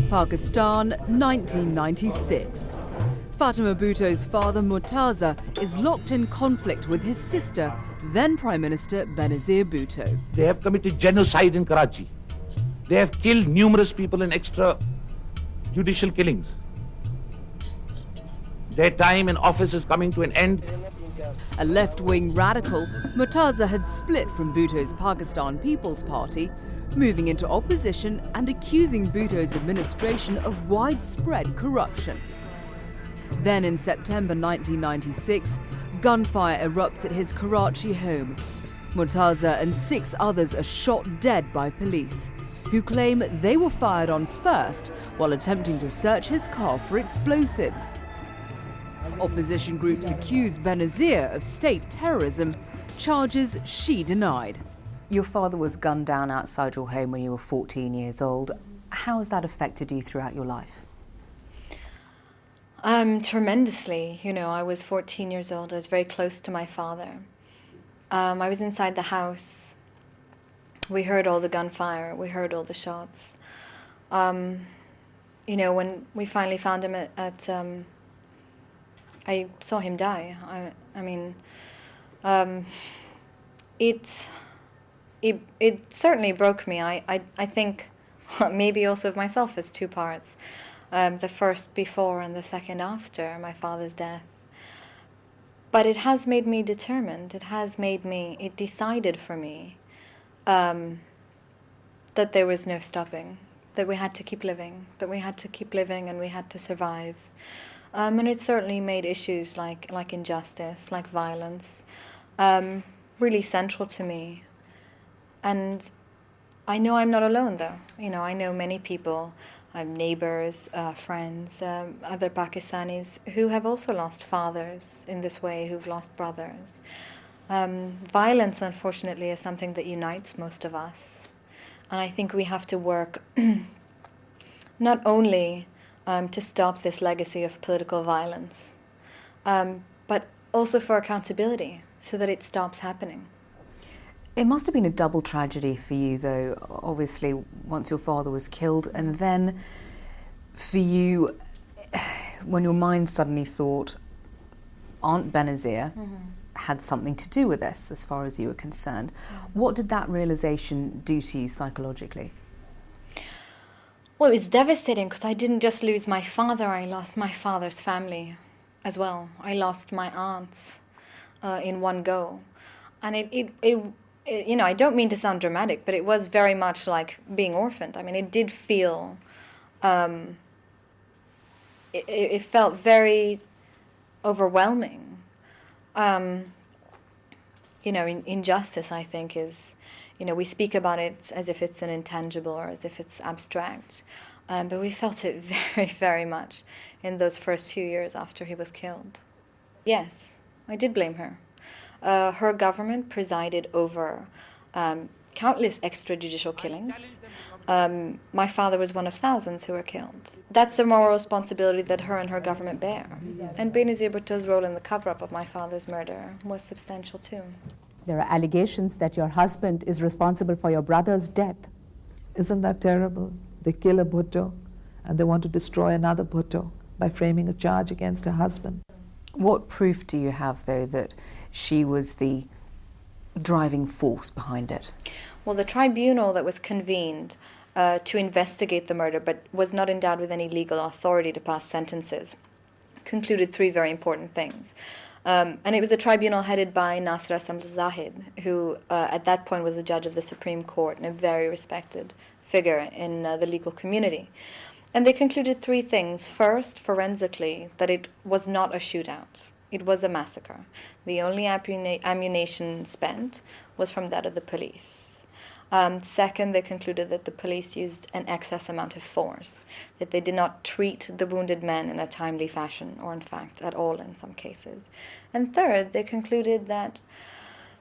Pakistan, 1996. Fatima Bhutto's father, Murtaza, is locked in conflict with his sister, then Prime Minister Benazir Bhutto. They have committed genocide in Karachi. They have killed numerous people in extrajudicial killings. Their time in office is coming to an end. A left-wing radical, Murtaza had split from Bhutto's Pakistan People's Party, moving into opposition and accusing Bhutto's administration of widespread corruption. Then in September 1996, gunfire erupts at his Karachi home. Murtaza and 6 others are shot dead by police, who claim they were fired on first while attempting to search his car for explosives. Opposition groups accused Benazir of state terrorism, charges she denied. Your father was gunned down outside your home when you were 14 years old. How has that affected you throughout your life? Tremendously. You know, I was 14 years old. I was very close to my father. I was inside the house. We heard all the gunfire. We heard all the shots. You know, when we finally found him I saw him die. It certainly broke me. I think maybe also of myself as 2 parts. The first before and the second after my father's death. But it has made me determined. It decided for me that there was no stopping, that we had to keep living, and we had to survive. And it certainly made issues like injustice, like violence, really central to me. And I know I'm not alone, though. You know, I know many people, neighbors, friends, other Pakistanis who have also lost fathers in this way, who've lost brothers. Violence, unfortunately, is something that unites most of us. And I think we have to work not only to stop this legacy of political violence, but also for accountability, so that it stops happening. It must have been a double tragedy for you, though, obviously, once your father was killed, and then for you, when your mind suddenly thought Aunt Benazir had something to do with this, as far as you were concerned. What did that realization do to you psychologically? Well, it was devastating, because I didn't just lose my father, I lost my father's family as well. I lost my aunts in one go. And it you know, I don't mean to sound dramatic, but it was very much like being orphaned. I mean, it did feel, it felt very overwhelming. You know, injustice, I think, is, you know, we speak about it as if it's an intangible or as if it's abstract. But we felt it very, very much in those first few years after he was killed. Yes, I did blame her. Her government presided over countless extrajudicial killings. My father was one of thousands who were killed. That's the moral responsibility that her and her government bear. And Benazir Bhutto's role in the cover-up of my father's murder was substantial too. There are allegations that your husband is responsible for your brother's death. Isn't that terrible? They kill a Bhutto and they want to destroy another Bhutto by framing a charge against her husband. What proof do you have, though, that she was the driving force behind it? Well, the tribunal that was convened to investigate the murder, but was not endowed with any legal authority to pass sentences, concluded 3 very important things. And it was a tribunal headed by Nasir Aslam Zahid, who at that point was a judge of the Supreme Court and a very respected figure in the legal community. And they concluded 3 things. First, forensically, that it was not a shootout. It was a massacre. The only ammunition spent was from that of the police. Second, they concluded that the police used an excess amount of force, that they did not treat the wounded men in a timely fashion, or in fact at all in some cases. And third, they concluded that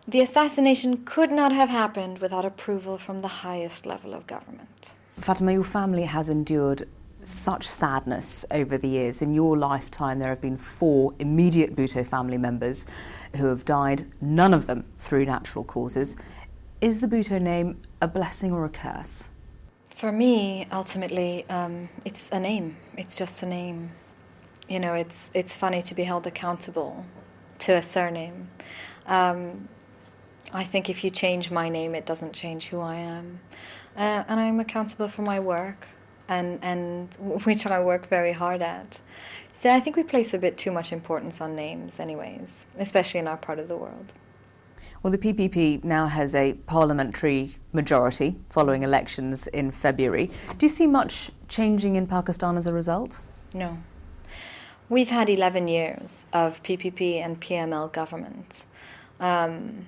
the assassination could not have happened without approval from the highest level of government. Fatima, your family has endured such sadness over the years. In your lifetime, there have been 4 immediate Bhutto family members who have died, none of them through natural causes. Is the Bhutto name a blessing or a curse? For me, ultimately, it's a name. It's just a name. You know, it's funny to be held accountable to a surname. I think if you change my name, it doesn't change who I am. And I'm accountable for my work, and which I work very hard at. So I think we place a bit too much importance on names anyways, especially in our part of the world. Well, the PPP now has a parliamentary majority following elections in February. Do you see much changing in Pakistan as a result? No. We've had 11 years of PPP and PML government. And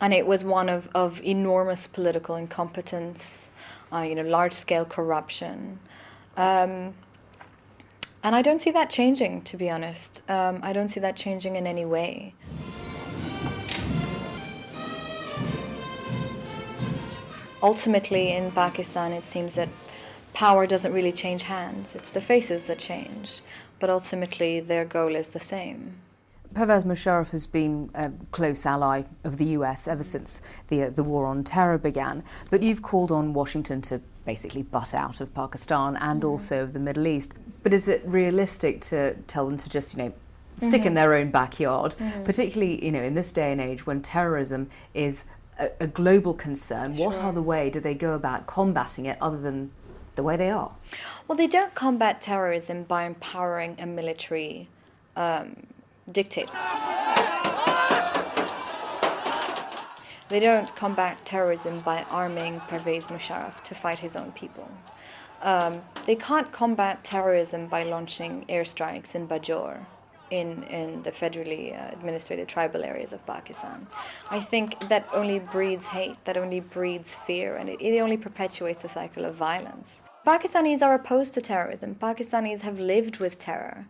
it was one of enormous political incompetence, large-scale corruption. And I don't see that changing, to be honest. I don't see that changing in any way. Ultimately, in Pakistan, it seems that power doesn't really change hands. It's the faces that change. But ultimately, their goal is the same. Pervez Musharraf has been a close ally of the US ever since the war on terror began. But you've called on Washington to basically butt out of Pakistan and also of the Middle East. But is it realistic to tell them to just, stick in their own backyard, particularly, in this day and age when terrorism is a global concern? Sure. What other way do they go about combating it other than the way they are? Well, they don't combat terrorism by empowering a military dictator. They don't combat terrorism by arming Pervez Musharraf to fight his own people. They can't combat terrorism by launching airstrikes in Bajaur, in the federally administrated tribal areas of Pakistan. I think that only breeds hate, that only breeds fear, and it only perpetuates a cycle of violence. Pakistanis are opposed to terrorism. Pakistanis have lived with terror.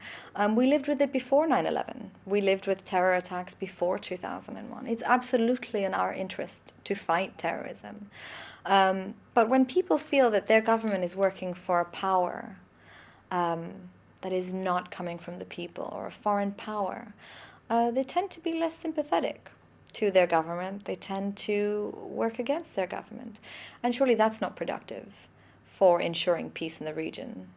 We lived with it before 9/11. We lived with terror attacks before 2001. It's absolutely in our interest to fight terrorism. But when people feel that their government is working for a power that is not coming from the people, or a foreign power, they tend to be less sympathetic to their government. They tend to work against their government. And surely that's not productive for ensuring peace in the region.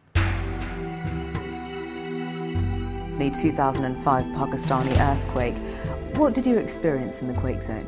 The 2005 Pakistani earthquake. What did you experience in the quake zone?